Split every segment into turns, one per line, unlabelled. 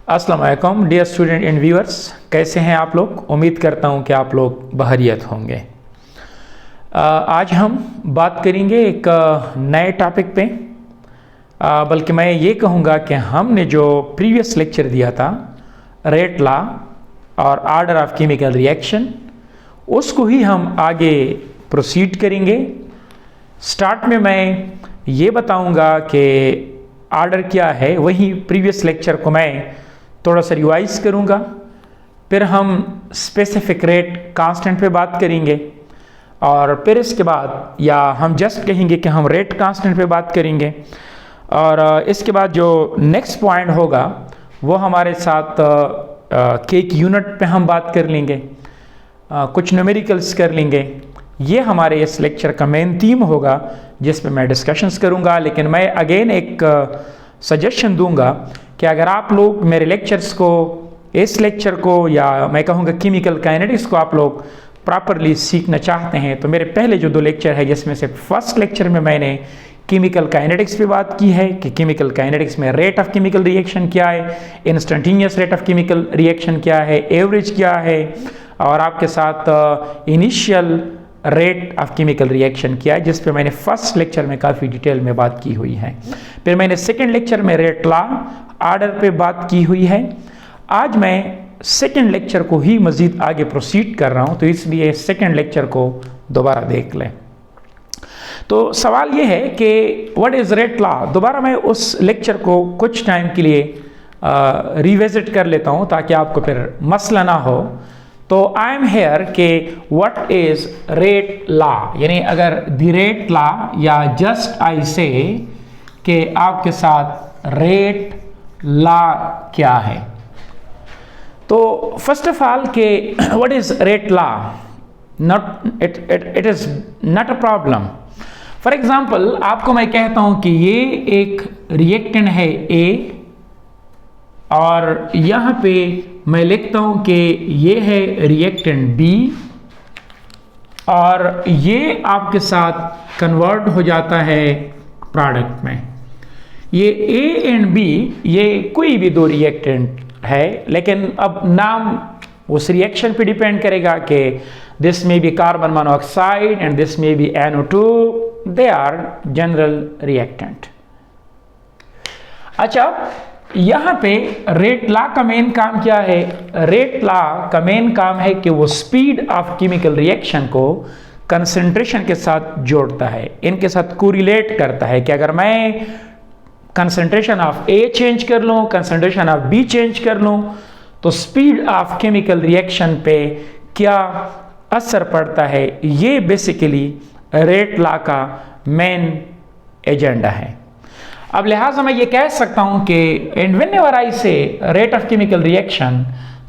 अस्सलाम वालेकुम dear student and viewers, कैसे हैं आप लोग। उम्मीद करता हूं कि आप लोग बहरियत होंगे। आज हम बात करेंगे एक नए टॉपिक पे, बल्कि मैं ये कहूँगा कि हमने जो प्रीवियस लेक्चर दिया था रेट लॉ और आर्डर ऑफ केमिकल रिएक्शन, उसको ही हम आगे प्रोसीड करेंगे। स्टार्ट में मैं ये बताऊंगा कि आर्डर क्या है, वही प्रीवियस लेक्चर को मैं थोड़ा सा रिवाइज करूंगा। फिर हम स्पेसिफिक रेट कांस्टेंट पे बात करेंगे और फिर इसके बाद या हम जस्ट कहेंगे कि हम रेट कांस्टेंट पे बात करेंगे। और इसके बाद जो नेक्स्ट पॉइंट होगा वो हमारे साथ केक यूनिट पे हम बात कर लेंगे, कुछ न्यूमेरिकल्स कर लेंगे। ये हमारे इस लेक्चर का मेन थीम होगा जिस पे मैं डिस्कशंस करूंगा। लेकिन मैं अगेन एक सजेशन दूंगा कि अगर आप लोग मेरे लेक्चर्स को, इस लेक्चर को या मैं कहूँगा केमिकल काइनेटिक्स को आप लोग प्रॉपरली सीखना चाहते हैं तो मेरे पहले जो 2 लेक्चर है, जिसमें से फर्स्ट लेक्चर में मैंने केमिकल काइनेटिक्स पे बात की है कि केमिकल काइनेटिक्स में रेट ऑफ केमिकल रिएक्शन क्या है, instantaneous rate of chemical reaction क्या है, एवरेज क्या है, और आपके साथ initial rate of chemical reaction किया है, जिस पे मैंने फर्स्ट लेक्चर में काफ़ी डिटेल में बात की हुई है। फिर मैंने सेकंड लेक्चर में रेट लॉ आर्डर पे बात की हुई है। आज मैं सेकंड लेक्चर को ही मज़ीद आगे प्रोसीड कर रहा हूं, तो इसलिए सेकंड लेक्चर को दोबारा देख लें। तो सवाल ये है कि व्हाट इज़ रेट लॉ। दोबारा मैं उस लेक्चर को कुछ टाइम के लिए रिविजिट कर लेता हूं ताकि आपको फिर मसला ना हो। तो आई एम हेयर के व्हाट इज रेट लॉ, यानी अगर द रेट लॉ या जस्ट आई से कि आपके साथ रेट लॉ क्या है। तो फर्स्ट ऑफ ऑल के what is rate law, not it is not a problem. For example आपको मैं कहता हूं कि ये एक रिएक्टेंट है ए और यहां पे मैं लिखता हूं कि ये है रिएक्टेंट बी और ये आपके साथ कन्वर्ट हो जाता है प्रोडक्ट में। ये ए एंड बी ये कोई भी 2 रिएक्टेंट है, लेकिन अब नाम उस रिएक्शन पे डिपेंड करेगा कि दिस में B carbon monoxide and this में B NO2, they are general reactant. अच्छा, यहां पे रेट लॉ का मेन काम क्या है। रेट लॉ का मेन काम है कि वो स्पीड ऑफ केमिकल रिएक्शन को कंसंट्रेशन के साथ जोड़ता है, इनके साथ कोरिलेट करता है कि अगर मैं कंसंट्रेशन ऑफ ए चेंज कर लूं, कंसंट्रेशन ऑफ बी चेंज कर लूं, तो स्पीड ऑफ केमिकल रिएक्शन पे क्या असर पड़ता है। ये बेसिकली रेट लॉ का मेन एजेंडा है। अब लिहाजा मैं ये कह सकता हूं कि एंड व्हेनेवर आई से रेट ऑफ केमिकल रिएक्शन,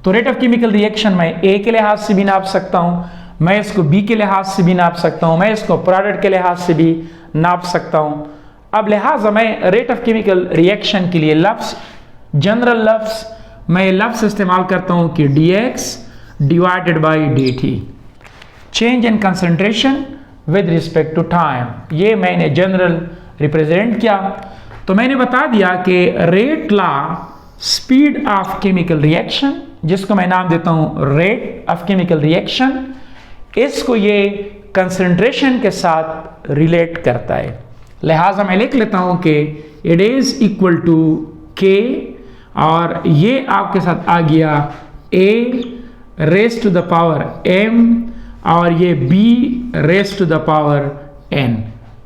तो रेट ऑफ केमिकल रिएक्शन मैं ए के लिहाज से भी नाप सकता हूं, मैं इसको बी के लिहाज से भी नाप सकता हूं, मैं इसको प्रोडक्ट के लिहाज से भी नाप सकता हूं। अब लिहाजा मैं रेट ऑफ केमिकल रिएक्शन के लिए लफ्ज, जनरल लफ्ज, मैं लफ्ज इस्तेमाल करता हूं कि dx divided by dt, change in concentration with respect to time. ये मैंने जनरल रिप्रेजेंट किया। तो मैंने बता दिया कि rate law speed of chemical reaction, जिसको मैं नाम देता हूं रेट ऑफ केमिकल रिएक्शन, इसको ये कंसंट्रेशन के साथ रिलेट करता है। लिहाजा मैं लिख लेता हूं कि इट इज इक्वल टू के और ये आपके साथ आ गया a raise to the power m और ये b raise to the power n।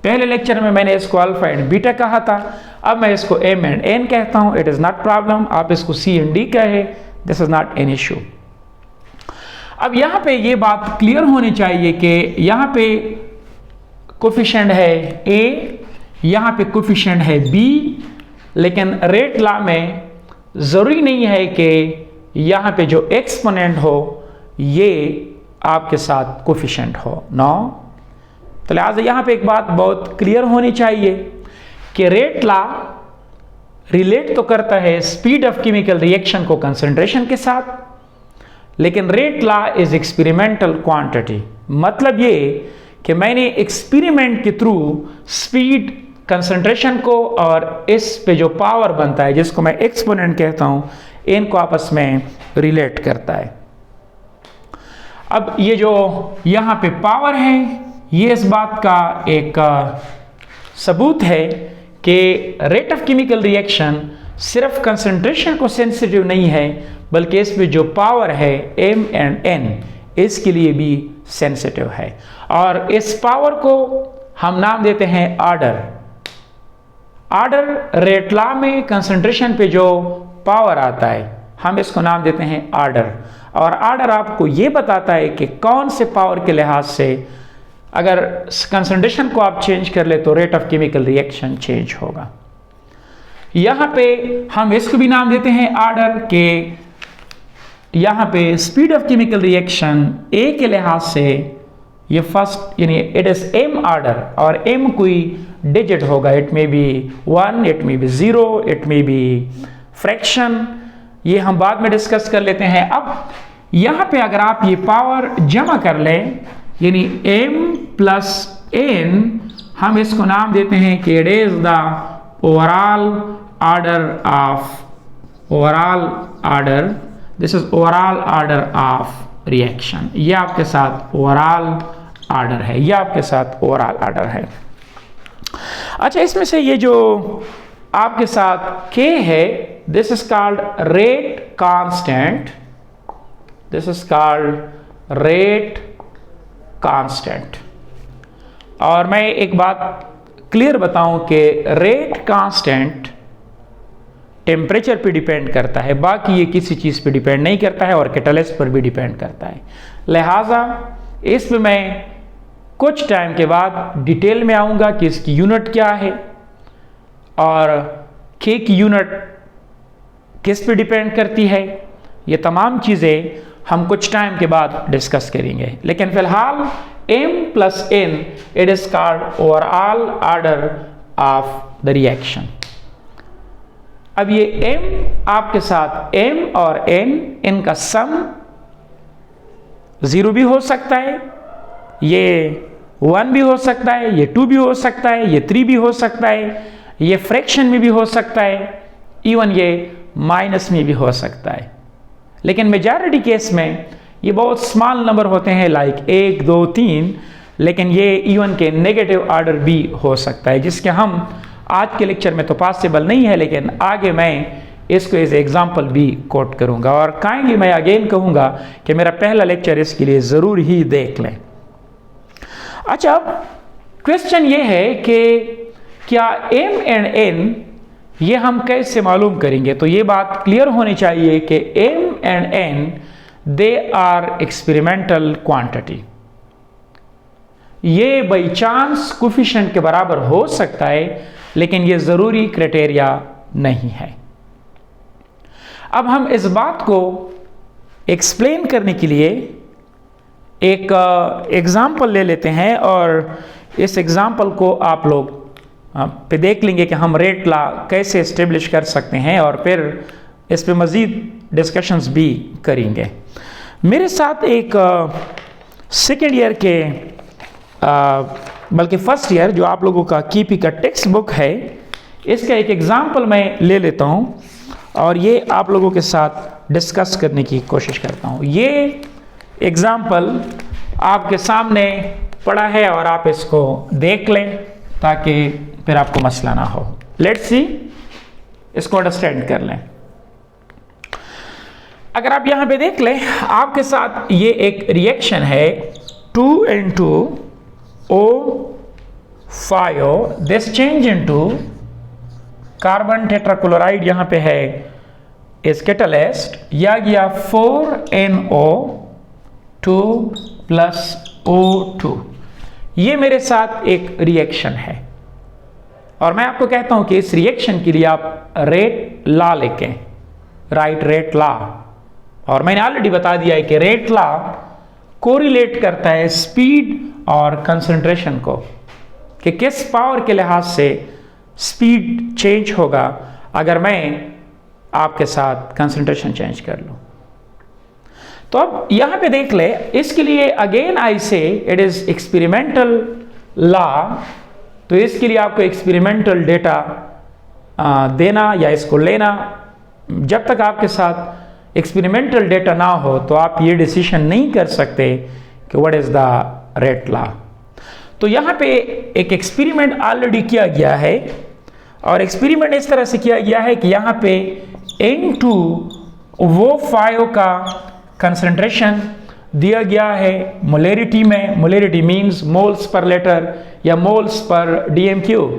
पहले लेक्चर में मैंने इसको अल्फा एंड बीटा कहा था, अब मैं इसको m एंड n कहता हूं। इट इज नॉट प्रॉब्लम, आप इसको c एंड d कहे, this is not an issue. अब यहां पे ये बात क्लियर होनी चाहिए कि यहां पे कोफिशिएंट है a, यहां पे कोफिशिएंट है b, लेकिन रेट लॉ में जरूरी नहीं है कि यहां पे जो एक्सपोनेंट हो ये आपके साथ कोफिशिएंट हो, नो। तो लिहाजा यहां पे एक बात बहुत क्लियर होनी चाहिए कि रेट लॉ रिलेट तो करता है स्पीड ऑफ केमिकल रिएक्शन को कंसंट्रेशन के साथ, लेकिन rate law is experimental quantity. मतलब ये कि मैंने एक्सपेरिमेंट के थ्रू स्पीड, कंसंट्रेशन को और इस पे जो पावर बनता है जिसको मैं एक्सपोनेंट कहता हूं, इनको आपस में रिलेट करता है। अब ये जो यहाँ पे पावर है, ये इस बात का एक सबूत है कि रेट ऑफ केमिकल रिएक्शन सिर्फ कंसंट्रेशन को सेंसिटिव नहीं है, बल्कि इसमें जो पावर है m एंड n, इसके लिए भी सेंसिटिव है। और इस पावर को हम नाम देते हैं आर्डर। आर्डर रेट लॉ में कंसंट्रेशन पे जो पावर आता है, हम इसको नाम देते हैं आर्डर। और आर्डर आपको ये बताता है कि कौन से पावर के लिहाज से अगर कंसंट्रेशन को आप चेंज कर ले तो rate of chemical reaction change होगा। यहाँ पे हम इसको भी नाम देते हैं आर्डर के यहाँ पे स्पीड ऑफ केमिकल रिएक्शन ए के लिहाज से ये फर्स्ट यानी इट इज m आर्डर, और m कोई डिजिट होगा, इट में बी 1, इट में बी 0, इट में बी फ्रैक्शन, ये हम बाद में डिस्कस कर लेते हैं। अब यहाँ पे अगर आप ये पावर जमा कर लें यानी m प्लस n, हम इसको नाम देते हैं कि it is the overall order, this is overall order of reaction. ये आपके साथ ओवरऑल आर्डर है, ये आपके साथ ओवरऑल आर्डर है। अच्छा, इसमें से ये जो आपके साथ K है, this is called rate constant, this is called rate constant. और मैं एक बात क्लियर बताऊं कि रेट कांस्टेंट टेम्परेचर पे डिपेंड करता है, बाकी ये किसी चीज़ पे डिपेंड नहीं करता है, और कैटलिस्ट पर भी डिपेंड करता है। लिहाजा इस पे मैं कुछ टाइम के बाद डिटेल में आऊँगा कि इसकी यूनिट क्या है और K की यूनिट किस पे डिपेंड करती है। ये तमाम चीज़ें हम कुछ टाइम के बाद डिस्कस करेंगे, लेकिन फिलहाल m plus n it is called overall order of the reaction. अब ये m आपके साथ m और n, इनका सम 0 भी हो सकता है, ये 1 भी हो सकता है, ये 2 भी हो सकता है, ये 3 भी हो सकता है, ये फ्रैक्शन में भी हो सकता है, इवन ये माइनस में भी हो सकता है। लेकिन मेजॉरिटी केस में ये बहुत स्मॉल नंबर होते हैं, लाइक 1, 2, 3, लेकिन ये इवन के नेगेटिव ऑर्डर भी हो सकता है, जिसके हम आज के लेक्चर में तो पॉसिबल नहीं है, लेकिन आगे मैं इसको एज एग्जाम्पल भी कोट करूंगा। और काइंडली मैं अगेन कहूंगा कि मेरा पहला लेक्चर इसके लिए ज़रूर ही देख लें। अच्छा, अब क्वेश्चन ये है कि क्या m एंड n ये हम कैसे मालूम करेंगे? तो ये बात क्लियर होनी चाहिए कि m and n they are experimental quantity. ये बाई चांस कोफिशिएंट के बराबर हो सकता है, लेकिन ये ज़रूरी क्राइटेरिया नहीं है। अब हम इस बात को एक्सप्लेन करने के लिए एक एग्जाम्पल ले लेते हैं, और इस एग्जाम्पल को आप लोग पे देख लेंगे कि हम रेट लॉ कैसे इस्टेब्लिश कर सकते हैं, और फिर इस पे मज़ीद डिस्कशंस भी करेंगे। मेरे साथ एक सेकेंड ईयर के बल्कि फर्स्ट ईयर जो आप लोगों का KP का टेक्स्ट बुक है, इसका एक एग्जाम्पल मैं ले लेता हूँ और ये आप लोगों के साथ डिस्कस करने की कोशिश करता हूँ। ये एग्जाम्पल आपके सामने पड़ा है और आप इसको देख लें ताकि फिर आपको मसला ना हो। लेट्स सी, इसको अंडरस्टैंड कर लें। अगर आप यहाँ पे देख लें, आपके साथ ये एक रिएक्शन है 2N2O5, this change into carbon tetrachloride यहाँ पे है इस कैटलिस्ट, या गया 4NO2 प्लस O2। ये मेरे साथ एक रिएक्शन है और मैं आपको कहता हूं कि इस रिएक्शन के लिए आप रेट लॉ लिखें, राइट रेट लॉ। और मैंने ऑलरेडी बता दिया है कि रेट लॉ कोरिलेट करता है स्पीड और कंसंट्रेशन को, कि किस पावर के लिहाज से स्पीड चेंज होगा अगर मैं आपके साथ कंसंट्रेशन चेंज कर लूं। तो अब यहां पे देख ले, इसके लिए अगेन आई से इट इज एक्सपेरिमेंटल लॉ। तो इसके लिए आपको एक्सपेरिमेंटल डेटा देना या इसको लेना जब तक आपके साथ एक्सपेरिमेंटल डेटा ना हो तो आप ये डिसीजन नहीं कर सकते कि what is the rate law. तो यहाँ पे एक एक्सपेरिमेंट ऑलरेडी किया गया है और एक्सपेरिमेंट इस तरह से किया गया है कि यहाँ पे N2O5 का कंसंट्रेशन दिया गया है मोलरिटी में। Molarity means moles per litre या मोल्स पर dm³।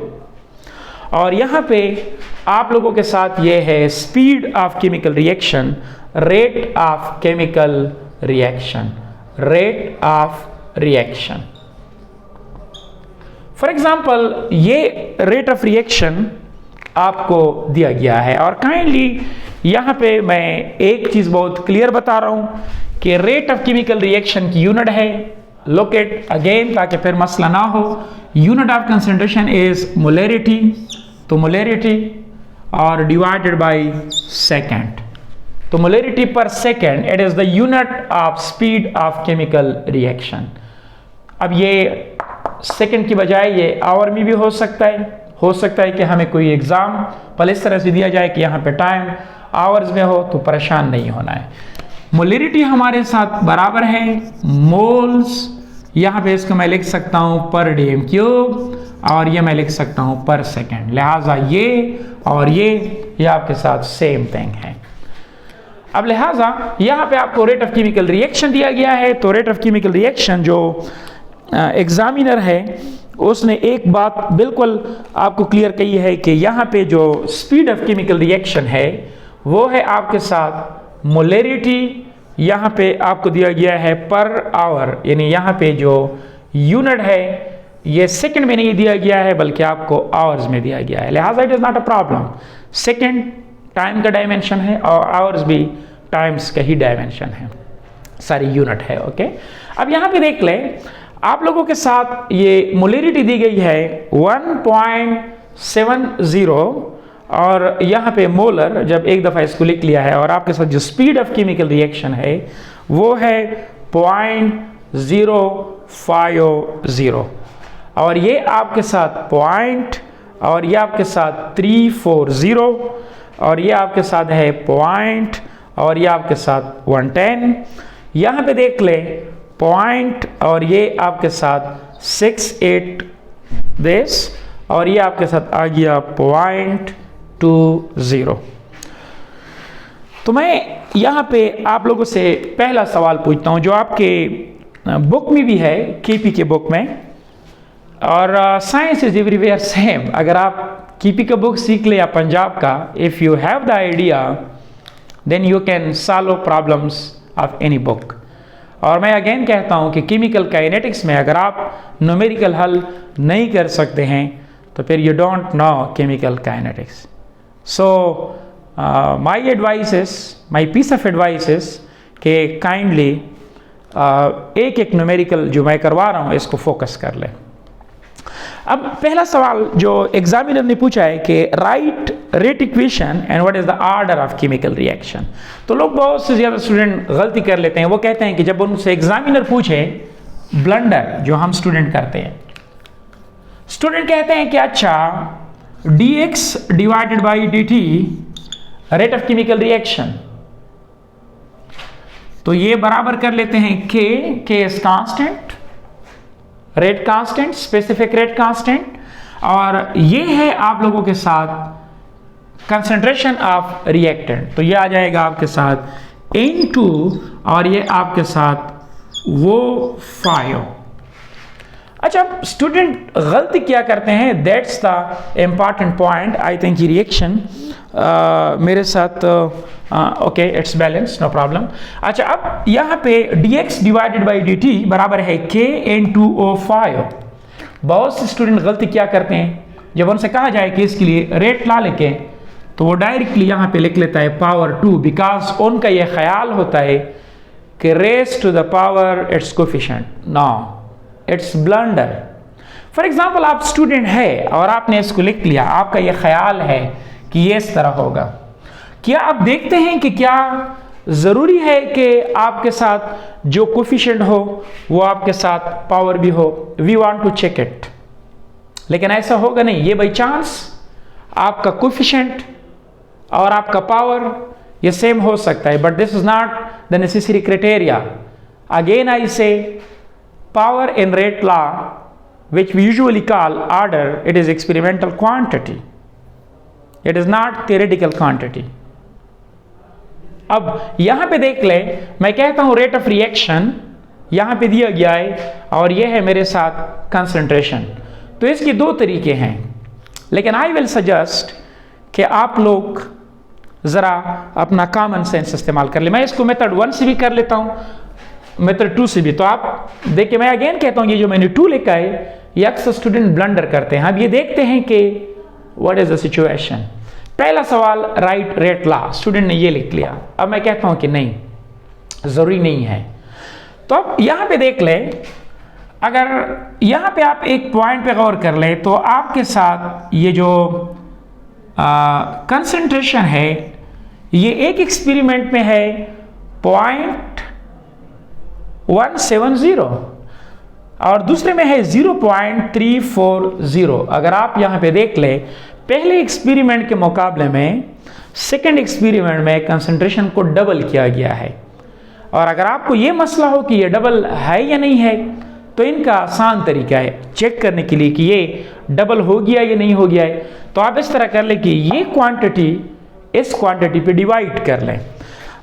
और यहाँ पे आप लोगों के साथ ये है speed of chemical reaction, rate of chemical reaction, rate of reaction. For example ये रेट ऑफ रिएक्शन आपको दिया गया है और काइंडली यहाँ पे मैं एक चीज बहुत क्लियर बता रहा हूं कि रेट ऑफ केमिकल रिएक्शन की यूनिट है लोकेट अगेन, ताकि फिर मसला ना हो। Unit of concentration is molarity, तो मोलरिटी और डिवाइडेड बाय सेकेंड। तो मोलरिटी पर second it is the unit of speed of chemical reaction. अब ये सेकेंड की बजाय ये आवर में भी हो सकता है कि हमें कोई एग्जाम पहले इस तरह से दिया जाए कि यहाँ पे टाइम आवर्स में हो, तो परेशान नहीं होना है। मोलरिटी हमारे साथ बराबर है मोल्स, यहाँ पे इसको मैं लिख सकता हूँ पर dm³ और ये मैं लिख सकता हूँ पर सेकेंड। लिहाजा ये और ये आपके साथ सेम थिंग है। अब लिहाजा यहाँ पे आपको रेट ऑफ केमिकल रिएक्शन दिया गया है, तो रेट ऑफ केमिकल रिएक्शन जो एग्जामिनर है उसने एक बात बिल्कुल आपको क्लियर कही है कि यहाँ पे जो स्पीड ऑफ केमिकल रिएक्शन है वो है आपके साथ मोलरिटी, यहाँ पे आपको दिया गया है पर आवर, यानी यहाँ पे जो यूनिट है ये सेकंड में नहीं दिया गया है बल्कि आपको आवर्स में दिया गया है। लिहाजा it is not a problem. Second time का डायमेंशन है और आवर्स भी टाइम्स का ही डायमेंशन है, सारी यूनिट है। ओके, अब यहाँ पे देख ले आप लोगों के साथ ये मोलरिटी दी गई है 1.70 और यहाँ पे मोलर, जब एक दफ़ा इसको लिख लिया है, और आपके साथ जो स्पीड ऑफ केमिकल रिएक्शन है वो है 0.050 और ये आपके साथ पॉइंट और ये आपके साथ 340 और ये आपके साथ है पॉइंट और ये आपके साथ 110। यहाँ पे देख ले पॉइंट और ये आपके साथ 68 दिस और ये आपके साथ आ गया 0.20। तो मैं यहाँ पे आप लोगों से पहला सवाल पूछता हूँ जो आपके बुक में भी है, केपी के बुक में, और साइंस इज एवरीवेयर सेम। अगर आप केपी का बुक सीख ले या पंजाब का, if you have the idea then you can solve problems of any book. और मैं अगेन कहता हूँ कि केमिकल काइनेटिक्स में अगर आप न्यूमेरिकल हल नहीं कर सकते हैं तो फिर you don't know chemical kinetics. So my advice is, my piece of advice is कि काइंडली एक एक न्यूमेरिकल जो मैं करवा रहा हूँ इसको फोकस कर लें। अब पहला सवाल जो एग्जामिनर ने पूछा है कि right rate equation and what is the order of chemical reaction. तो लोग बहुत से ज्यादा स्टूडेंट गलती कर लेते हैं, वो कहते हैं कि जब उनसे एग्जामिनर पूछे, ब्लंडर जो हम स्टूडेंट करते हैं, स्टूडेंट कहते हैं कि अच्छा dx divided by dt rate of chemical reaction, तो ये बराबर कर लेते हैं k is constant, rate constant, specific rate constant, और ये है आप लोगों के साथ कंसंट्रेशन ऑफ रिएक्टेंट, तो ये आ जाएगा आपके साथ N2 और ये आपके साथ वो 5। अच्छा, स्टूडेंट गलती क्या करते हैं, that's the important point. I think ये रिएक्शन मेरे साथ okay, it's balance, no problem. अच्छा, अब यहाँ पे dx डिवाइडेड बाई dt बराबर है k N2O5। बहुत से स्टूडेंट गलती क्या करते हैं, जब उनसे कहा जाए कि इसके लिए रेट ला लेके, तो वो डायरेक्टली यहाँ पे लिख लेता है पावर 2, बिकॉज उनका ये ख्याल होता है कि raise to the power it's coefficient. No, it's blunder. For example आप स्टूडेंट है और आपने इसको लिख लिया, आपका ये ख्याल है कि ये इस तरह होगा, क्या आप देखते हैं कि क्या जरूरी है कि आपके साथ जो कोफिशिएंट हो वो आपके साथ पावर भी हो? We want to check it, लेकिन ऐसा होगा नहीं। ये बाई चांस आपका कोफिशिएंट और आपका पावर ये सेम हो सकता है, but this is not the necessary criteria. Again I से power in rate law, which we usually call order, it is experimental quantity. It is not theoretical quantity. अब यहां पे देख ले, मैं कहता हूं रेट ऑफ रिएक्शन यहां पे दिया गया है और यह है मेरे साथ कंसंट्रेशन. तो इसके दो तरीके हैं, लेकिन आई विल सजेस्ट कि आप लोग जरा अपना कॉमन सेंस इस्तेमाल कर ले. मैं इसको मेथड 1 से भी कर लेता हूं, मेथड 2 से भी. तो आप देखिए, मैं अगेन कहता हूं ये जो मैंने 2 लिखा है ये अक्सर स्टूडेंट ब्लंडर करते हैं. अब ये देखते हैं कि व्हाट इज द सिचुएशन. पहला सवाल राइट रेट लॉ, स्टूडेंट ने ये लिख लिया. अब मैं कहता हूं कि नहीं, जरूरी नहीं है. तो अब यहां पे देख ले, अगर यहां पे आप एक पॉइंट पे गौर कर ले तो आपके साथ ये जो कंसंट्रेशन है ये एक एक्सपेरिमेंट में है 0.170 और दूसरे में है 0.340. अगर आप यहां पे देख ले, पहले एक्सपेरिमेंट के मुकाबले में सेकंड एक्सपेरिमेंट में कंसंट्रेशन को डबल किया गया है. और अगर आपको ये मसला हो कि ये डबल है या नहीं है, तो इनका आसान तरीका है चेक करने के लिए कि ये डबल हो गया या नहीं हो गया है. तो आप इस तरह कर ले कि ये क्वांटिटी इस क्वांटिटी पे डिवाइड कर लें.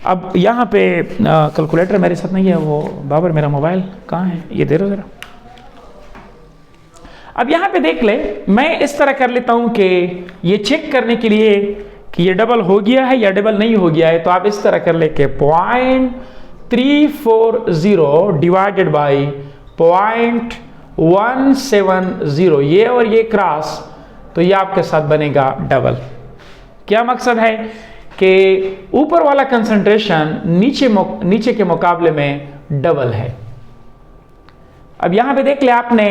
अब यहाँ पे कैलकुलेटर मेरे साथ नहीं है, वो बाबर मेरा मोबाइल कहाँ है, ये दे दो ज़रा. अब यहाँ पे देख ले, मैं इस तरह कर लेता हूँ कि ये चेक करने के लिए कि ये डबल हो गया है या डबल नहीं हो गया है. तो आप इस तरह कर ले कि 0.340 डिवाइडेड बाई 0.170, ये और ये क्रॉस, तो ये आपके साथ बनेगा डबल. क्या मकसद है कि ऊपर वाला कंसंट्रेशन नीचे के मुकाबले में डबल है. अब यहां पे देख ले, आपने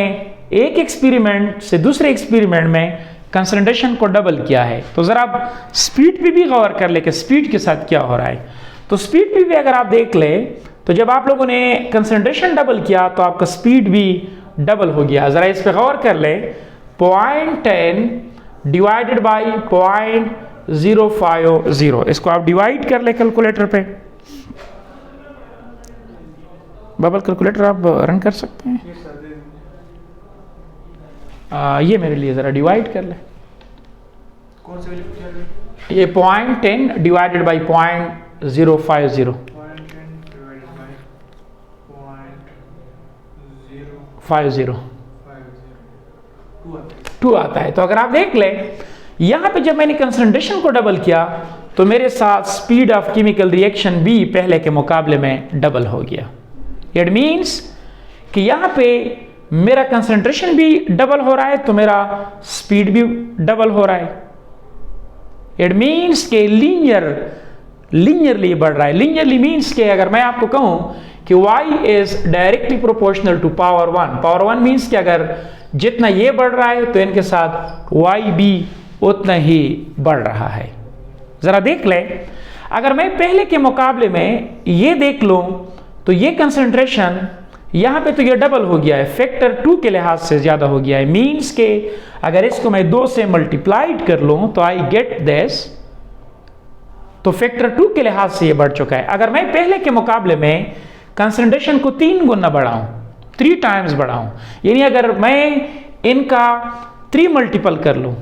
एक एक्सपेरिमेंट से दूसरे एक्सपेरिमेंट में कंसंट्रेशन को डबल किया है. तो जरा आप स्पीड पे भी गौर कर ले कि स्पीड के साथ क्या हो रहा है. तो स्पीड पे भी अगर आप देख ले, तो जब आप लोगों ने कंसंट्रेशन डबल किया तो आपका स्पीड भी डबल हो गया. जरा इस पे गौर कर ले, 0.10 डिवाइडेड बाई 0.050. इसको आप डिवाइड कर ले कैलकुलेटर पे. बबल कैलकुलेटर आप रन कर सकते हैं. ये मेरे लिए जरा डिवाइड कर ले.
कौन से वैल्यू?
ये 0.10 डिवाइडेड बाई 0.050. 2 आता है. तो अगर आप देख ले, यहां पे जब मैंने कंसंट्रेशन को डबल किया तो मेरे साथ स्पीड ऑफ केमिकल रिएक्शन भी पहले के मुकाबले में डबल हो गया. इट मींस कि यहां पे मेरा कंसंट्रेशन भी डबल हो रहा है तो मेरा स्पीड भी डबल हो रहा है. इट मींस के लीनियरली बढ़ रहा है. लीनियरली मींस के अगर मैं आपको कहूं कि y is directly proportional to power 1. Power 1 means कि अगर जितना ये बढ़ रहा है तो इनके साथ y भी उतना ही बढ़ रहा है. जरा देख ले, अगर मैं पहले के मुकाबले में ये देख लूं तो ये कंसंट्रेशन यहां पे तो ये डबल हो गया है, फैक्टर 2 के लिहाज से ज्यादा हो गया है. मींस के अगर इसको मैं 2 से मल्टीप्लाइड कर लूं तो आई गेट दिस, तो फैक्टर 2 के लिहाज से ये बढ़ चुका है. अगर मैं पहले के मुकाबले में कंसंट्रेशन को 3 गुना बढ़ाऊं, 3 टाइम्स बढ़ाऊं, यानी अगर मैं इनका 3 मल्टीपल कर लूं,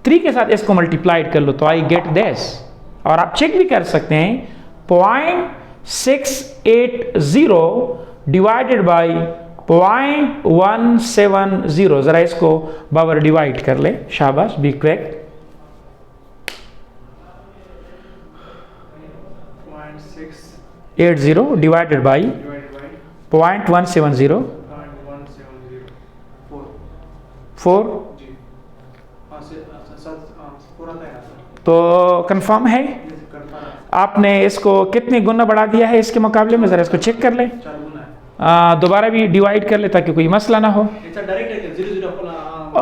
3 के साथ इसको मल्टीप्लाइड कर लूं, तो आई गेट दिस. और आप चेक भी कर सकते हैं 0.680 डिवाइडेड बाई 0.170. जरा इसको बाबर डिवाइड कर ले, शाबाश, बी क्विक. 0.680 divided by 0.170 4. तो कंफर्म है. आपने इसको कितने गुना बढ़ा दिया है इसके मुकाबले में, जरा इसको चेक कर ले. दोबारा भी डिवाइड कर ले ताकि कोई मसला ना हो.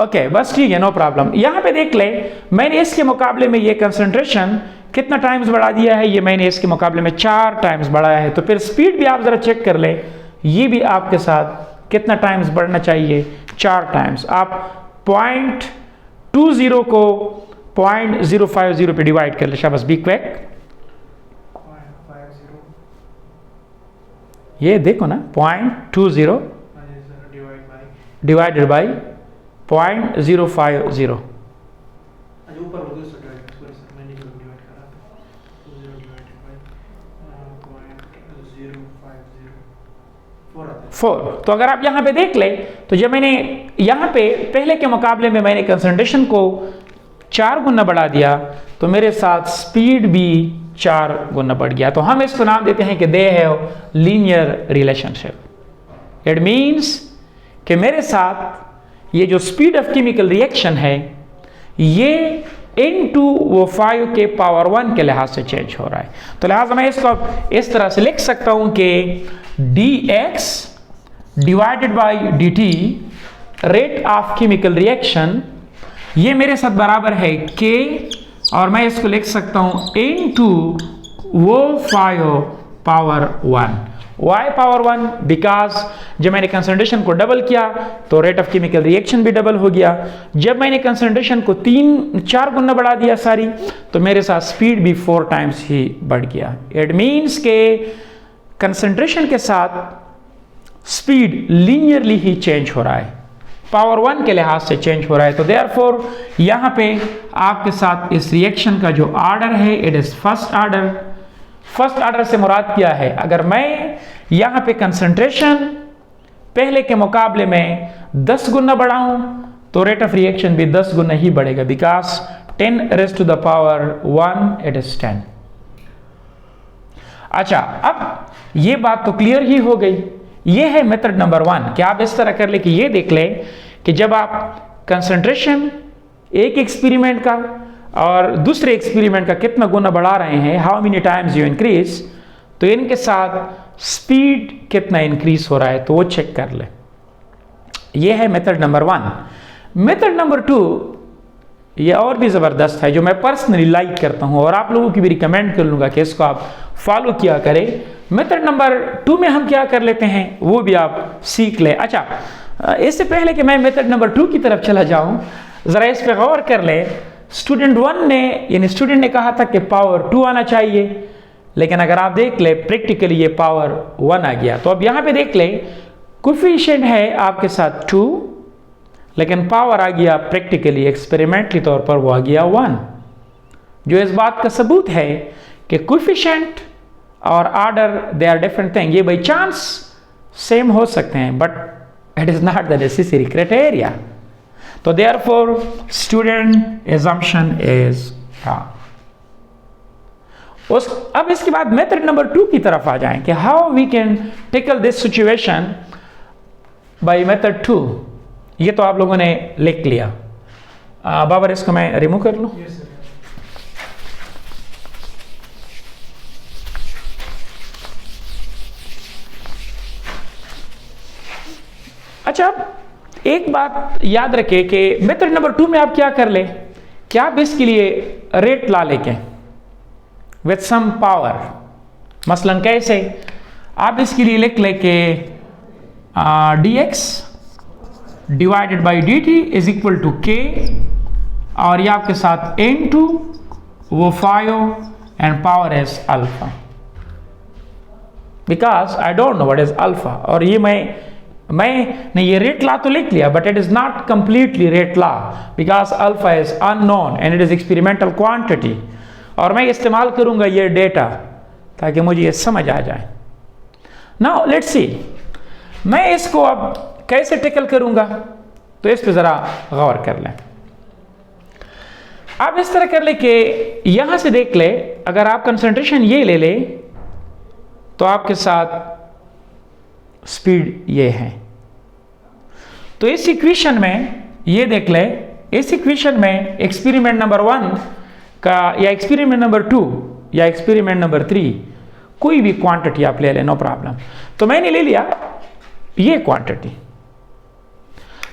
ओके, बस ठीक है, नो प्रॉब्लम. यहां पे देख ले, मैंने इसके मुकाबले में ये कंसंट्रेशन कितना टाइम्स बढ़ा दिया है, ये मैंने इसके मुकाबले में 4 टाइम्स बढ़ाया है. तो फिर स्पीड भी आप जरा चेक कर ले, ये भी आपके साथ कितना टाइम्स बढ़ना चाहिए, 4 टाइम्स. आप 0.20 को 0.050 पे डिवाइड कर ले, शाबाश बी क्विक।
0.50
ये देखो ना 0.20 डिवाइडेड बाई 0.050।
ऊपर वो दूसरा डिवाइड सॉरी सर मैंने डिवाइड करा 0 डिवाइडेड बाय 0.050 4 आता है
4। तो अगर आप यहाँ पे देख ले तो जब मैंने यहाँ पे पहले के मुकाबले में मैंने कंसंट्रेशन को 4 गुना बढ़ा दिया तो मेरे साथ स्पीड भी 4 गुना बढ़ गया। तो हम इसको नाम देते हैं कि they have linear relationship. It means कि मेरे साथ ये जो स्पीड ऑफ केमिकल रिएक्शन है ये इनटू वो 5 के पावर 1 के लिहाज से चेंज हो रहा है। तो लिहाजा मैं इसको इस तरह से लिख सकता हूं कि dx divided by dt rate of chemical reaction ये मेरे साथ बराबर है k, और मैं इसको लिख सकता हूं इनटू वो 5 पावर 1। वाई पावर 1 बिकॉज जब मैंने कंसंट्रेशन को डबल किया तो रेट ऑफ केमिकल रिएक्शन भी डबल हो गया। जब मैंने कंसंट्रेशन को 4 गुना बढ़ा दिया सारी तो मेरे साथ स्पीड भी 4 टाइम्स ही बढ़ गया। इट मीन्स के कंसंट्रेशन के साथ स्पीड लीनियरली ही चेंज हो रहा है, पावर 1 के लिहाज से चेंज हो रहा है। तो देयरफॉर यहाँ पे आपके साथ इस रिएक्शन का जो ऑर्डर है it is first order. First order से मुराद क्या है, अगर मैं यहाँ पे कंसंट्रेशन पहले के मुकाबले में 10 गुना बढ़ाऊं तो रेट ऑफ रिएक्शन भी 10 गुना ही बढ़ेगा because 10 raised to the power 1 it is 10। अच्छा, अब ये बात तो क्लियर ही हो गई। ये है मेथड नंबर 1 कि आप इस तरह कर ले कि ये देख ले कि जब आप कंसंट्रेशन एक एक्सपेरिमेंट का और दूसरे एक्सपेरिमेंट का कितना गुना बढ़ा रहे हैं, how many times you increase, तो इनके साथ स्पीड कितना इंक्रीज हो रहा है तो वो चेक कर ले। ये है मेथड नंबर 1। मेथड नंबर 2 ये और भी ज़बरदस्त है जो मैं पर्सनली लाइक करता हूं और आप लोगों की भी रिकमेंड कर लूँगा कि इसको आप फॉलो किया करें। मेथड नंबर 2 में हम क्या कर लेते हैं वो भी आप सीख ले। अच्छा, इससे पहले कि मैं मेथड नंबर 2 की तरफ चला जाऊं ज़रा इस पर गौर कर ले। स्टूडेंट 1 ने यानी स्टूडेंट ने कहा था कि पावर 2 आना चाहिए, लेकिन अगर आप देख ले प्रैक्टिकली ये पावर 1 आ गया। तो अब यहाँ पे देख ले कोफिशिएंट है आपके साथ 2, लेकिन पावर आ गया प्रैक्टिकली एक्सपेरिमेंटली तौर पर वो आ गया 1, जो इस बात का सबूत है कि कोफिशिएंट और order they are different thing. ये बाई चांस सेम हो सकते हैं but it is not the necessary criteria. तो therefore student assumption is wrong. अब इसके बाद मेथड नंबर 2 की तरफ आ जाएं कि how we can tackle this situation by method 2। ये तो आप लोगों ने लिख लिया। बाबर इसको मैं रिमूव कर लूं।
Yes sir.
अच्छा, अब एक बात याद रखें कि मेथड नंबर 2 में आप क्या कर ले कि आप इसके लिए रेट ला लेके विथ सम पावर, मसलन कैसे आप इसके लिए लिख ले कि dx divided by dt is equal to k, और ये आपके साथ n2 वो 5 and power is alpha, because I don't know what is alpha. और ये मैंने ये रेट ला तो लिख लिया but it is not completely rate law because alpha is unknown and it is experimental quantity. और मैं इस्तेमाल करूंगा ये डेटा ताकि मुझे ये समझ आ जाए। नाउ लेट्स सी मैं इसको अब कैसे टेकल करूंगा, तो इस पे जरा गौर कर लें। आप इस तरह कर ले कि यहां से देख ले, अगर आप कंसंट्रेशन ये ले ले तो आपके साथ स्पीड ये है। तो इस इक्वेशन में ये देख ले, इस इक्वेशन में एक्सपेरिमेंट नंबर 1 का या एक्सपेरिमेंट नंबर 2 या एक्सपेरिमेंट नंबर 3 कोई भी क्वांटिटी आप ले लें, नो प्रॉब्लम। तो मैंने ले लिया ये क्वांटिटी,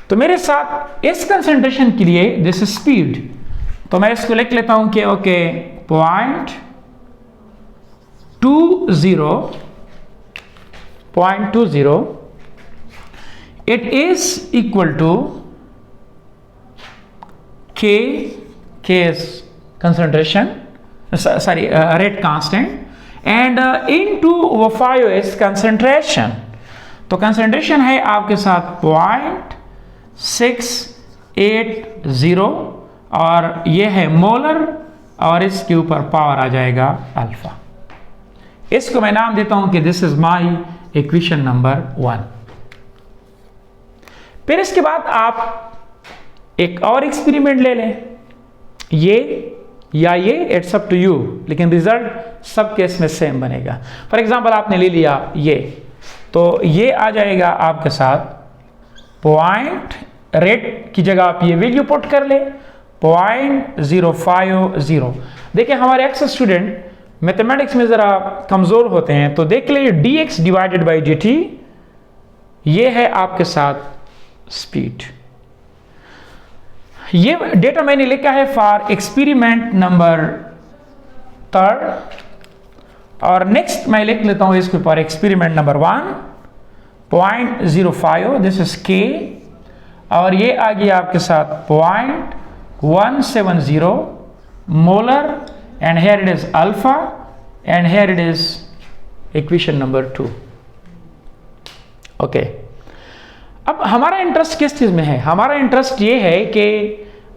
तो मेरे साथ इस कंसंट्रेशन के लिए दिस इज स्पीड, तो मैं इसको लिख लेता हूं कि okay 0.20 it is equal to k K is concentration, rate constant, and into O5 is concentration. तो concentration है आपके साथ 0.680 और ये है मोलर और इसके ऊपर पावर आ जाएगा अल्फा। इसको मैं नाम देता हूं कि this is my equation number 1। फिर इसके बाद आप एक और एक्सपेरिमेंट ले लें, ये या ये, इट्स अप टू यू, लेकिन रिजल्ट सब केस में सेम बनेगा। फॉर एग्जांपल आपने ले लिया ये, तो ये आ जाएगा आपके साथ पॉइंट, रेट की जगह आप ये वैल्यू पुट कर ले 0.050। देखिए हमारे एक्स स्टूडेंट मैथमेटिक्स में जरा कमजोर होते हैं, तो देख ले dx डिवाइडेड बाई dt, ये है आपके साथ स्पीड। ये डेटा मैंने लिखा है फॉर एक्सपेरिमेंट नंबर 3, और नेक्स्ट मैं लिख लेता हूं इसके ऊपर experiment number 1.05, this is k, और ये आ गया आपके साथ 0.170 molar, and here it is alpha, and here it is equation number 2. Okay, अब हमारा इंटरेस्ट किस चीज में है? हमारा इंटरेस्ट ये है कि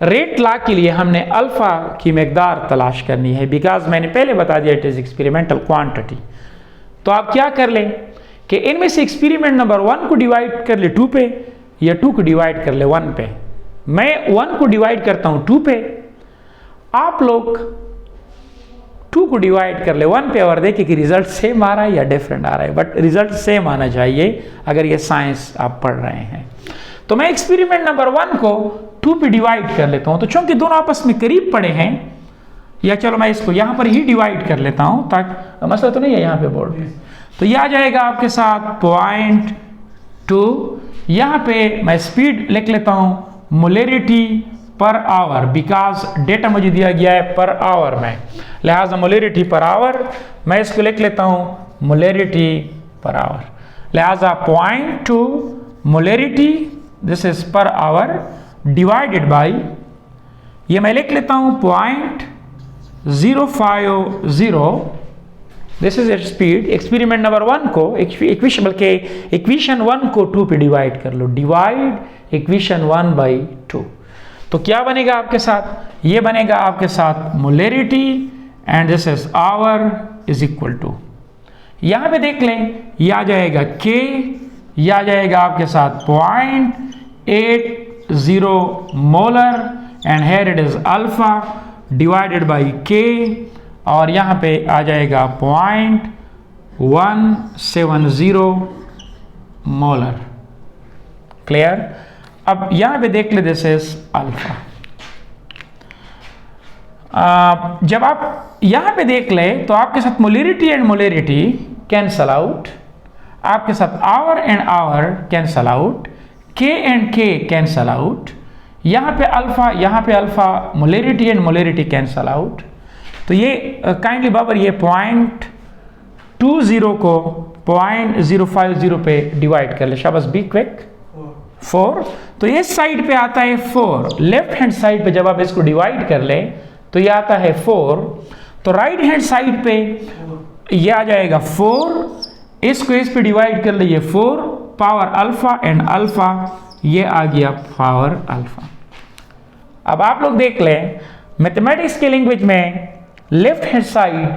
रेट लॉ के लिए हमने अल्फा की मकदार तलाश करनी है, बिकॉज मैंने पहले बता दिया इट इज एक्सपेरिमेंटल क्वांटिटी। तो आप क्या कर लें कि इनमें से एक्सपेरिमेंट नंबर 1 को डिवाइड कर ले 2 पे, या 2 को डिवाइड कर ले 1 पे। मैं 1 को डिवाइड करता हूं 2 पे, आप लोग 2 को डिवाइड कर ले 1 पे और देखिए कि रिजल्ट सेम आ रहा है या डिफरेंट आ रहा है, बट रिजल्ट सेम आना चाहिए अगर ये साइंस आप पढ़ रहे हैं। तो मैं एक्सपेरिमेंट नंबर 1 को 2 पे डिवाइड कर लेता हूं, तो चूंकि दोनों आपस में करीब पड़े हैं, या चलो मैं इसको यहां पर ही डिवाइड कर लेता हूं, ताकि मसला तो नहीं है यहां पे बोर्ड पे। तो ये आ जाएगा आपके साथ 0.2, यहां पे मैं स्पीड लिख लेता हूं molarity per hour, because data मुझे दिया गया है पर आवर में, लिहाजा मोलरिटी पर आवर, मैं इसको लिख लेता हूं मोलरिटी पर आवर। लिहाजा 0.2 molarity, this is per hour, divided by, ये मैं लिख लेता हूं 0.050, this is speed. Experiment number 1 को इक्वेशन, बल्कि इक्वेशन 1 को 2 पे डिवाइड कर लो, डिवाइड इक्वेशन 1 बाई 2। तो क्या बनेगा आपके साथ? ये बनेगा आपके साथ molarity and this is our is equal to, यहां पे देख लें ये आ जाएगा k, ये आ जाएगा आपके साथ 0.80 molar, and here it is alpha divided by k, और यहां पे आ जाएगा 0.170 मोलर। क्लियर? अब यहां पे देख ले दिस इज अल्फा। जब आप यहां पे देख ले तो आपके साथ molarity and molarity cancel out, आपके साथ hour and hour cancel out, k and k cancel out, यहां पे alpha, molarity and molarity cancel out. तो ये काइंडली बाबर ये 0.20 को 0.050 पे डिवाइड कर ले, शाबाश बी क्विक। 4, तो इस साइड पे आता है 4, लेफ्ट हैंड साइड पे जब आप इसको डिवाइड कर ले तो ये आता है 4, तो राइट हैंड साइड पे ये आ जाएगा 4, इसको इस पे डिवाइड कर ले, ये 4 पावर अल्फा एंड अल्फा, ये आ गया पावर अल्फा। अब आप लोग देख लें मैथमेटिक्स के लैंग्वेज में left hand side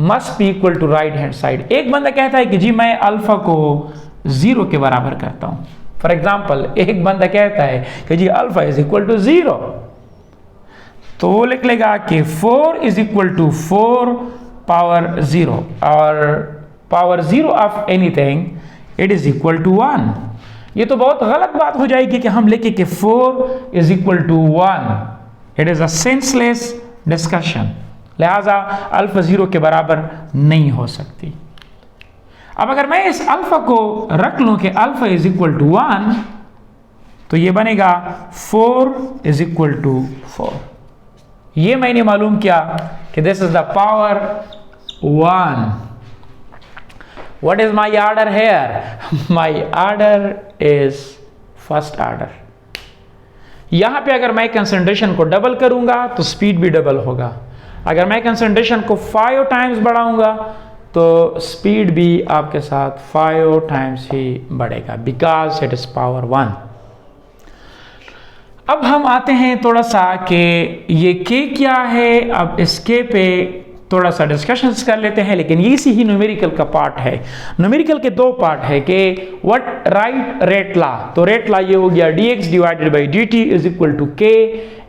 must be equal to right hand side. एक बंदा कहता है कि जी मैं अल्फा को 0 के बराबर करता हूं। फॉर एग्जाम्पल एक बंदा कहता है कि जी अल्फा इज इक्वल टू 0, तो वो लिख लेगा कि 4 इज इक्वल टू 4 पावर 0, और power 0 of anything it is equal to 1। ये तो बहुत गलत बात हो जाएगी कि हम लिखे कि 4 is equal to 1, it is a senseless discussion. लिहाजा अल्फा 0 के बराबर नहीं हो सकती। अब अगर मैं इस अल्फा को रख लूं कि अल्फा इज इक्वल टू 1, तो ये बनेगा 4 इज इक्वल टू 4। ये मैंने मालूम किया कि this is the power 1। What is my order here? My order is first order. यहाँ पे अगर मैं कंसंट्रेशन को डबल करूँगा तो स्पीड भी डबल होगा, अगर मैं कंसंट्रेशन को 5 टाइम्स बढ़ाऊँगा तो स्पीड भी आपके साथ 5 टाइम्स ही बढ़ेगा, बिकॉज इट इज़ पावर 1। अब हम आते हैं थोड़ा सा कि ये के क्या है। अब इसके पे थोड़ा सा डिस्कशंस कर लेते हैं, लेकिन ये इसी ही न्यूमेरिकल का पार्ट है। न्यूमेरिकल के 2 पार्ट है कि व्हाट राइट रेट लॉ। तो रेट लॉ ये हो गया dx divided by dt is equal to k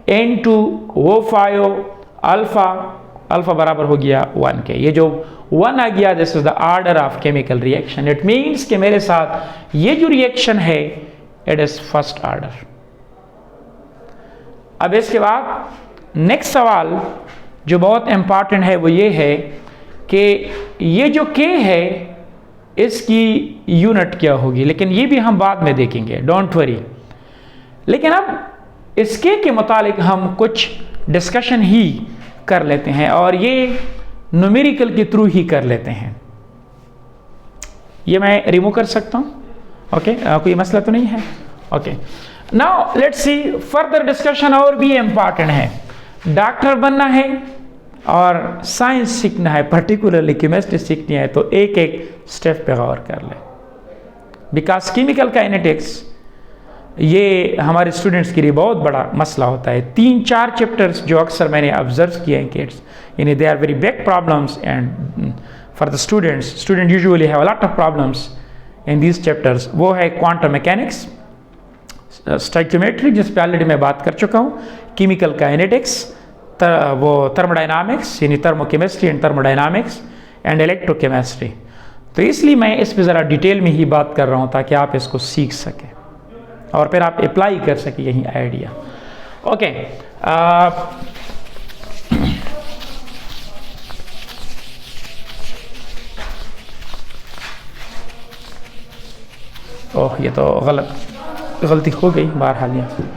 into O5 alpha, alpha बराबर हो गया 1k। ये जो 1 आ गया, this is the order of chemical reaction. It means कि मेरे साथ ये जो रिएक्शन है इट इज फर्स्ट ऑर्डर। अब इसके बाद नेक्स्ट सवाल जो बहुत इंपॉर्टेंट है वो ये है कि ये जो k है इसकी यूनिट क्या होगी, लेकिन ये भी हम बाद में देखेंगे, डोंट वरी। लेकिन अब इस k के मुतालिक हम कुछ डिस्कशन ही कर लेते हैं और ये न्यूमेरिकल के थ्रू ही कर लेते हैं। ये मैं रिमूव कर सकता हूँ, ओके कोई मसला तो नहीं है, okay. Now let's see further discussion और भी इम्पॉर्टेंट है। डॉक्टर बनना है और साइंस सीखना है, पर्टिकुलरली केमिस्ट्री सीखनी है, तो एक एक स्टेप पे गौर कर ले, बिकॉज केमिकल काइनेटिक्स ये हमारे स्टूडेंट्स के लिए बहुत बड़ा मसला होता है। 3-4 चैप्टर्स जो अक्सर मैंने ऑब्जर्व किए हैं किड्स, यानी they are very big problems and for the student usually have a lot of problems in these chapters. वो है क्वांटम मैकेनिक्स, स्टोइकियोमेट्री जिस पे ऑलरेडी मैं बात कर चुका हूँ, केमिकल काइनेटिक्स, वो थर्मोडायनामिक्स यानी thermochemistry and thermodynamics and electrochemistry. तो इसलिए मैं इस पे ज़रा डिटेल में ही बात कर रहा हूँ ताकि आप इसको सीख सकें और फिर आप अप्लाई कर सकें यही आइडिया, ओके। ओह ये तो गलती हो गई बहरहाल। यहाँ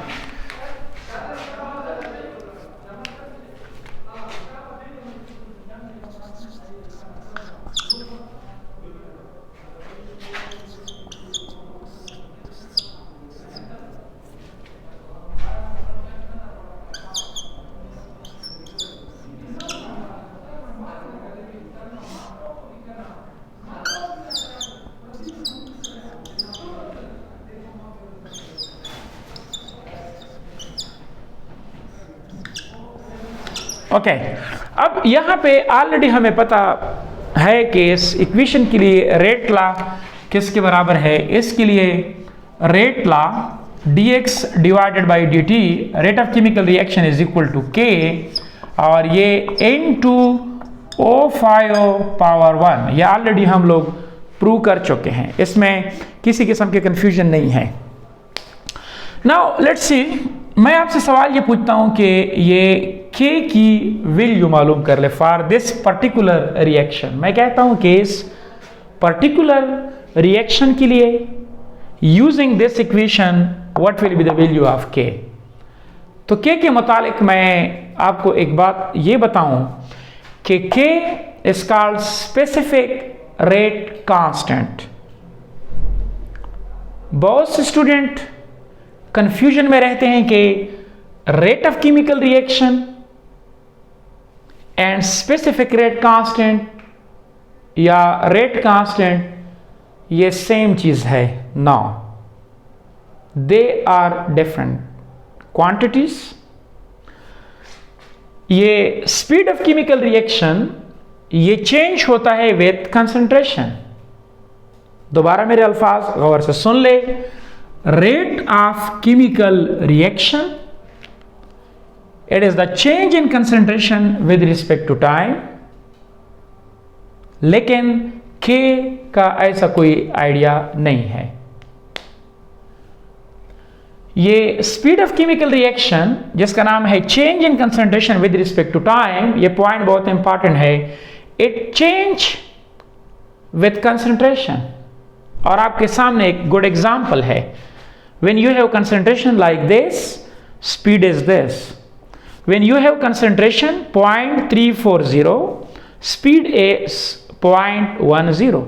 ओके अब यहाँ पे ऑलरेडी हमें पता है कि इस इक्वेशन के लिए रेट लॉ किसके बराबर है। इसके लिए rate law dx divided by dt, rate of chemical reaction is equal to k, और ये इनटू O5 पावर 1, ये ऑलरेडी हम लोग प्रूव कर चुके हैं, इसमें किसी किस्म के कंफ्यूजन नहीं है। नाउ लेट्स सी, मैं आपसे सवाल ये पूछता हूं कि ये k की वैल्यू मालूम कर ले फॉर दिस पर्टिकुलर रिएक्शन। मैं कहता हूं कि इस पर्टिकुलर रिएक्शन के लिए using this equation what will be the value of k। तो k के मुतालिक मैं आपको एक बात ये बताऊं कि k is called specific rate constant. बहुत से स्टूडेंट कंफ्यूजन में रहते हैं कि rate of chemical reaction and specific rate constant या रेट कांस्टेंट ये सेम चीज है। No, they are different quantities. ये स्पीड ऑफ केमिकल रिएक्शन ये चेंज होता है विथ कंसंट्रेशन। दोबारा मेरे अल्फाज गौर से सुन ले, rate of chemical reaction, it is the change in concentration with respect to time, लेकिन K का ऐसा कोई आइडिया नहीं है। ये स्पीड ऑफ केमिकल रिएक्शन जिसका नाम है change in concentration with respect to time, ये पॉइंट बहुत इंपॉर्टेंट है। इट चेंज विथ कंसंट्रेशन, और आपके सामने एक गुड एग्जांपल है। When you have concentration like this, speed is this. When you have concentration 0.340, speed is 0.10.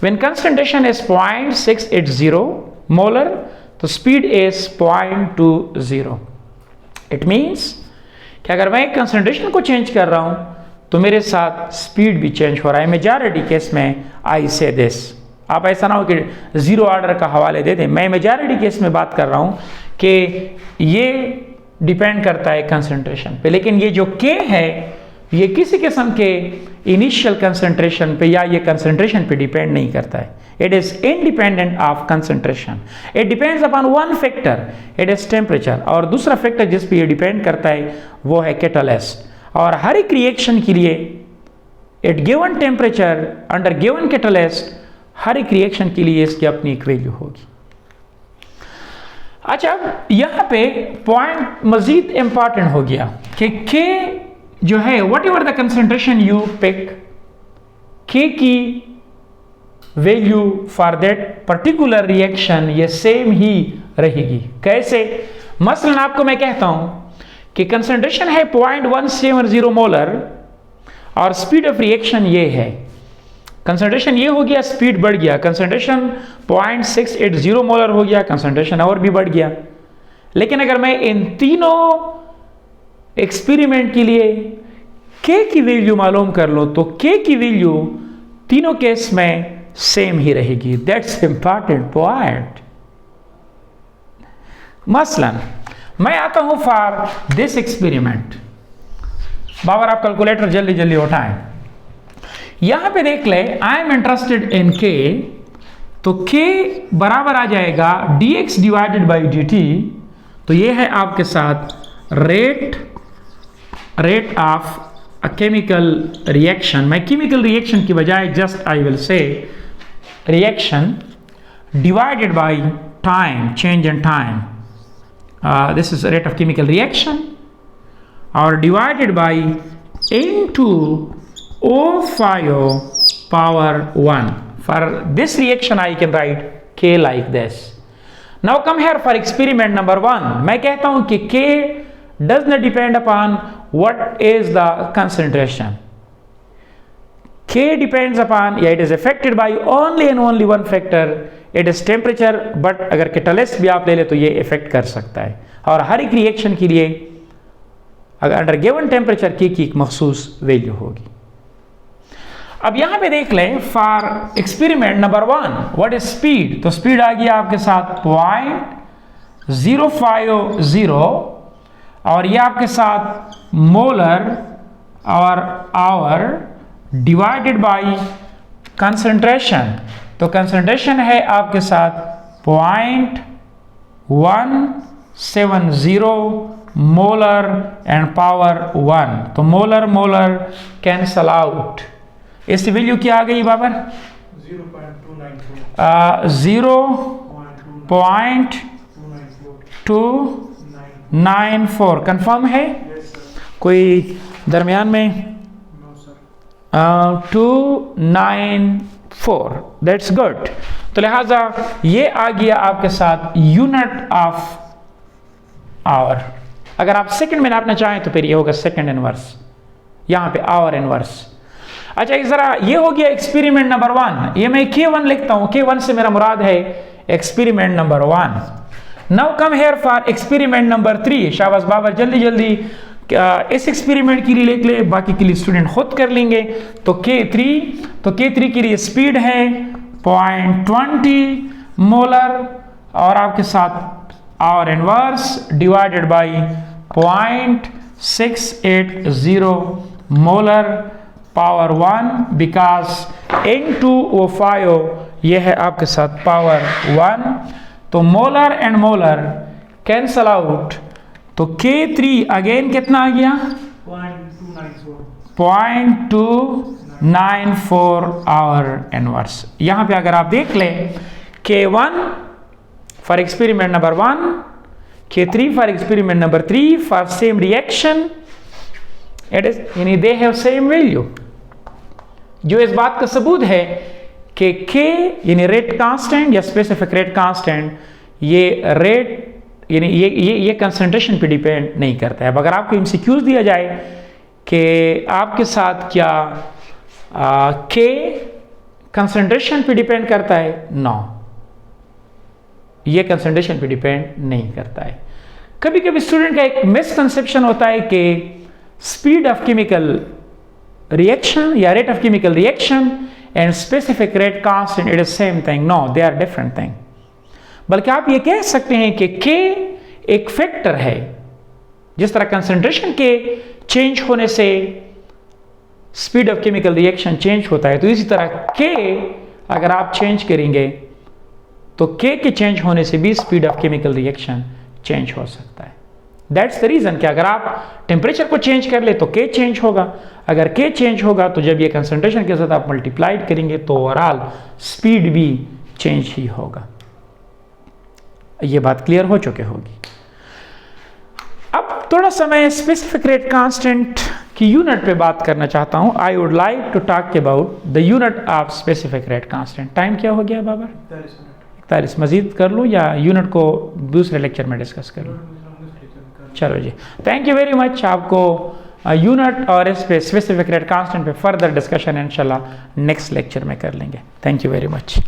When concentration is 0.680 molar, तो speed is 0.20। It means कि अगर मैं कंसंट्रेशन को चेंज कर रहा हूं तो मेरे साथ स्पीड भी चेंज हो रहा है। मेजॉरिटी केस में आई से दिस, आप ऐसा ना हो कि जीरो ऑर्डर का हवाले दे दें। मैं मेजॉरिटी केस में बात कर रहा हूं कि ये डिपेंड करता है कंसंट्रेशन पे, लेकिन ये जो के है ये किसी किस्म के इनिशियल कंसंट्रेशन पे या ये कंसंट्रेशन पे डिपेंड नहीं करता है। It is independent of concentration. It depends upon one factor, it is temperature, और दूसरा फैक्टर जिस पे ये डिपेंड करता है वो है कैटालिस्ट। और हर एक रिएक्शन के लिए at given temperature under given catalyst, हर एक रिएक्शन के लिए इसकी अपनी एक वैल्यू होगी। अच्छा, अब यहां पे पॉइंट मजीद इंपॉर्टेंट हो गया कि के जो है whatever the concentration you pick, k की value for that particular reaction ये सेम ही रहेगी। कैसे? मसलन आपको मैं कहता हूं कि कंसंट्रेशन है 0.170 मोलर और स्पीड ऑफ रिएक्शन ये है। कंसंट्रेशन ये हो गया, स्पीड बढ़ गया, कंसंट्रेशन 0.680 मोलर हो गया, कंसंट्रेशन और भी बढ़ गया। लेकिन अगर मैं इन तीनों एक्सपेरिमेंट के लिए के की वैल्यू मालूम कर लो तो के की वैल्यू तीनों केस में सेम ही रहेगी। That's important point. मसलन मैं आता हूं फॉर दिस एक्सपेरिमेंट। बाबर आप कैलकुलेटर जल्दी जल्दी उठाएं। यहां पे देख ले, आई एम इंटरेस्टेड इन के, तो के बराबर आ जाएगा dx डिवाइडेड बाई dt। तो ये है आपके साथ rate of a chemical reaction. मैं केमिकल रिएक्शन की बजाय just I will say reaction divided by time, change in time. This is rate of chemical reaction और divided by into O5 power 1. For this reaction I can write K like this. Now come here for experiment number 1. मैं कहता हूं कि K does not depend upon what is the concentration. K depends upon, yeah, it is affected by only and only one factor. It is temperature, but अगर catalyst भी आप ले ले तो ये affect कर सकता है। और हर एक reaction के लिए अगर under given temperature K की एक मखसूस वैल्यू होगी। अब यहां पे देख लें for experiment number 1 what is speed. तो स्पीड आ गया आपके साथ 0.050 और ये आपके साथ मोलर और आवर डिवाइडेड बाय कंसंट्रेशन। तो कंसंट्रेशन है आपके साथ 0.170 मोलर एंड पावर 1। तो मोलर मोलर कैंसल आउट। इसकी वैल्यू क्या आ गई बाबर? 0.294। कंफर्म है? कोई दरमियान में? 294। That's good. तो लिहाजा ये आ गया आपके साथ यूनिट ऑफ आवर। अगर आप सेकंड में नापना चाहें तो फिर ये होगा सेकंड इनवर्स, यहां पे आवर इनवर्स। अच्छा, जरा ये हो गया एक्सपेरिमेंट नंबर 1। ये मैं K1 लिखता हूं, K1 से मेरा मुराद है experiment number 1। Now come here for experiment number 3। शाबाश बाबर, जल्दी जल्दी इस एक्सपेरिमेंट के लिए लिख ले, बाकी के लिए स्टूडेंट खुद कर लेंगे। तो K3 के लिए स्पीड है 0.20 मोलर और आपके साथ hour inverse divided by 0.680 molar power 1 because into O5 ये है आपके साथ पावर 1। तो molar and molar cancel out. तो K3 अगेन कितना आ गया? 0.294 आवर इनवर्स। यहां पे अगर आप देख लें K1 for experiment number 1, K3 for experiment number 3 for same reaction, it is यानी दे हैव सेम वैल्यू। जो इस बात का सबूत है कि K यानी रेट कांस्टेंट या स्पेसिफिक रेट कांस्टेंट, ये रेट यानी ये कंसंट्रेशन पे डिपेंड नहीं करता है। अब अगर आपको एमसीक्यूज दिया जाए कि आपके साथ क्या K कंसंट्रेशन पे डिपेंड करता है, नो। ये कंसंट्रेशन पे डिपेंड नहीं करता है। कभी कभी स्टूडेंट का एक मिसकंसेप्शन होता है कि स्पीड ऑफ केमिकल रिएक्शन या rate of chemical reaction and specific rate constant it is same thing. No, they are different thing. बल्कि आप ये कह सकते हैं कि K एक फैक्टर है। जिस तरह कंसंट्रेशन के चेंज होने से speed of chemical reaction change होता है, तो इसी तरह K अगर आप चेंज करेंगे तो K के चेंज होने से भी speed of chemical reaction change हो सकता है। दैट्स द रीजन कि अगर आप टेम्परेचर को चेंज कर ले तो K चेंज होगा। अगर K चेंज होगा तो जब ये कंसंट्रेशन के साथ आप मल्टीप्लाइड करेंगे तो ओवरऑल स्पीड भी चेंज ही होगा। ये बात क्लियर हो चुकी होगी। अब थोड़ा सा मैं स्पेसिफिक रेट कांस्टेंट की यूनिट पे बात करना चाहता हूं। I would like to talk about the unit of specific rate constant. Time क्या हो गया बाबर? 41। मजीद कर लूँ या यूनिट को दूसरे लेक्चर में डिस्कस कर लूँ? चलो जी, थैंक यू वेरी मच। आपको यूनिट और इस पे स्पेसिफिक रेट कांस्टेंट पे फर्दर डिस्कशन इंशाल्लाह नेक्स्ट लेक्चर में कर लेंगे। Thank you very much.